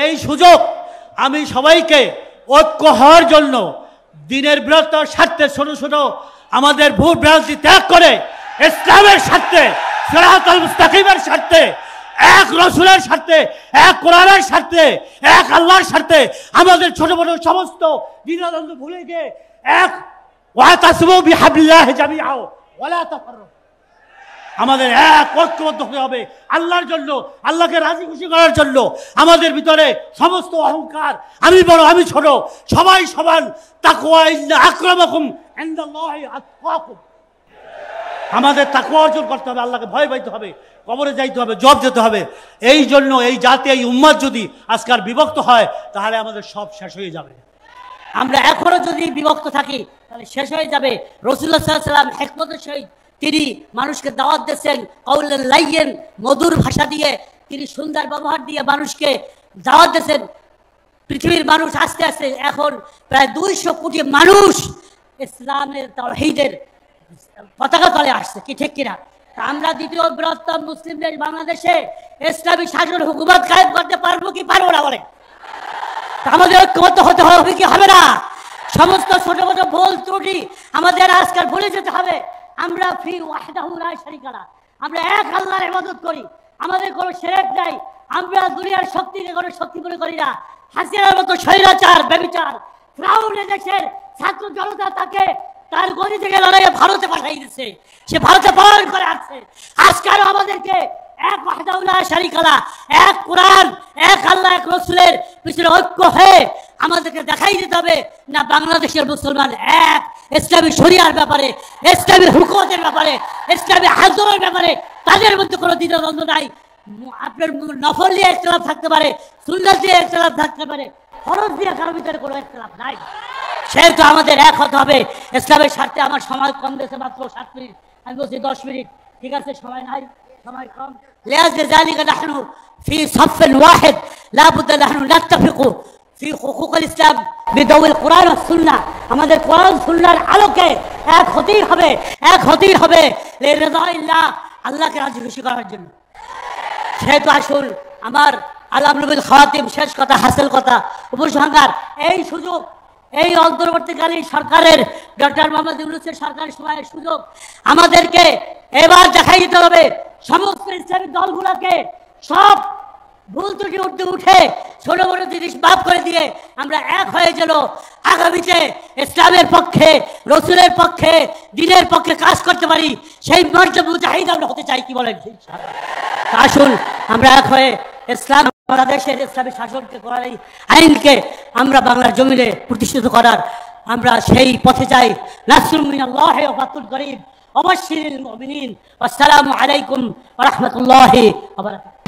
এই সুযোগ আমি সবাইকে ঐক্য হওয়ার জন্য দিনের বৃহত্তর স্বার্থে ছোট ছোট আমাদের ভুল ভ্রান্তি ত্যাগ করে ইসলামের স্বার্থে, সিরাতাল মুস্তাকিমের স্বার্থে, এক রাসূলের স্বার্থে, এক কোরআনের স্বার্থে, এক আল্লাহর স্বার্থে আমাদের ছোট বড় সমস্ত দ্বিধাদ্বন্দ্ব ভুলে গিয়ে এক ওয়াতাসিমু বিহাবলিল্লাহি জামিআ ওয়ালা তাফাররাকু, আমাদের এক ঐক্যবদ্ধ হতে হবে আল্লাহর জন্য, আল্লাহকে রাজি খুশি করার জন্য। আমাদের ভিতরে সমস্ত অহংকার, আমি বড় আমি ছোট, সবাই সমান। তাকওয়া ইন্না আকরামাকুম ইনদাল্লাহি আতকাকুম, আমাদের তাকওয়া অর্জন করতে হবে, আল্লাহকে ভয় পাইতে হবে, কবরে যাইতে হবে, জব যেতে হবে। এই জন্য এই জাতি, এই উম্মত যদি আজকাল বিভক্ত হয় তাহলে আমাদের সব শেষ হয়ে যাবে। আমরা এখনো যদি বিভক্ত থাকি তাহলে শেষ হয়ে যাবে। রাসূলুল্লাহ সাল্লাল্লাহু আলাইহি ওয়াসাল্লাম হিকমতের সহিত তিনি মানুষকে দাওয়াত দিয়েছেন, কাউলান লাইয়িন, মধুর ভাষা দিয়ে, তিনি সুন্দর ব্যবহার দিয়ে মানুষকে দাওয়াত দিয়েছেন। পৃথিবীর মানুষ আস্তে আস্তে এখন প্রায় 200 কোটি মানুষ ইসলামের তাওহীদের পতাকা তলে আসছে, কি ঠিক কিনা? আমরা দ্বিতীয় বৃহত্তম মুসলিম দেশ বাংলাদেশে ইসলামী শাসন হুকুমত কায়েম করতে পারবো কি পারবো না বলে? আমাদের ঐক্যবদ্ধ হতে হবে কি হবে না? সমস্ত ছোট ছোট ভুল ত্রুটি আমাদের আজকাল ভুলে যেতে হবে। আমরা ফি ওয়াহদাহু লা শারীকা লাহু, আমরা এক আল্লাহর ইবাদত করি, আমাদের কোনো শিরক নাই। আমরা দুনিয়ার শক্তিকে কোনো শক্তি মনে করি না। হাসিনার মতো স্বৈরাচার, ব্যভিচার, ফিরাউনের দেশের ছাত্র জনতা তাকে তার গদি থেকে লড়াইয়ে ভারতে পাঠাই দিচ্ছে, সে ভারতে পালন করে আসছে। আজকাল আমাদেরকে এক ওয়াহদাহু লা শারীকা লাহু, এক কোরআন, এক আল্লাহ, এক রাসূলের পিছনে ঐক্য হয়ে আমাদেরকে দেখাই দিতে হবে না বাংলাদেশের মুসলমান এক ইসলামী শরিয়ার ব্যাপারে, ইসলামী হুকুমতের ব্যাপারে, ইসলামী আন্দোলনের ব্যাপারে তাদের মধ্যে কোনো দ্বিধাদ্বন্দ্ব নাই। আপনার নফল দিয়ে ইখতিলাফ থাকতে পারে, সুন্নাত দিয়ে ইখতিলাফ থাকতে পারে, ফরজ দিয়ে কারোর ভিতরে কোনো ইখতিলাফ নাই। সেহেতু আমাদের এক হতে হবে ইসলামের স্বার্থে। আমার সময় কম দিয়েছে, মাত্র 7 মিনিট, আমি বলছি 10 মিনিট, ঠিক আছে? সময় নাই, সময় কম। লিযালিকা নাহনু ফি সাফিন ওয়াহিদ লা বুদ্দা নাহনু নাত্তাফিকু ফি হুকুকুল ইসলাম বিদাউল কোরআন ওয়াস সুন্নাহ। আমাদের কোরআন সুন্নাহর আলোকে এক হতেই হবে, এক হতেই হবে লিরিদাইল্লাহ, আল্লাহকে রাজি খুশি করার জন্য। সেহেতু আসুন, আমার আল-আমরু বিল খাওয়াতিম, শেষ কথা, হাসিল কথা, উপসংহার, এই সুযোগ, এই অন্তর্বর্তীকালীন সরকারের ডক্টর মোহাম্মদ ইউনূসের সরকারের সময়ের সুযোগ আমাদেরকে এবার দেখাই দিতে হবে। সমস্ত ইসলামিক দলগুলোকে সব ভুল ত্রুটি উঠে ছোট বড় জিনিস মাফ করে দিয়ে আমরা এক হয়ে গেল আগামীতে ইসলামের পক্ষে, রসুলের পক্ষে, দ্বীনের পক্ষে কাজ করতে পারি। সেই মর্যাদা মুজাহিদ আমরা হতে চাই, কি বলেন? আসুন আমরা এক হয়ে ইসলাম, বাংলাদেশের ইসলামী শাসনকে করার, এই আইনকে আমরা বাংলার জমিনে প্রতিষ্ঠিত করার আমরা সেই পথে যাই। নাসরুম মিনাল্লাহি ওয়া ফাতুল করিম ওয়া বাশশিরিল মুমিনিন। আসসালামু আলাইকুম ওয়া রাহমাতুল্লাহি ওয়া বারাকাতুহু।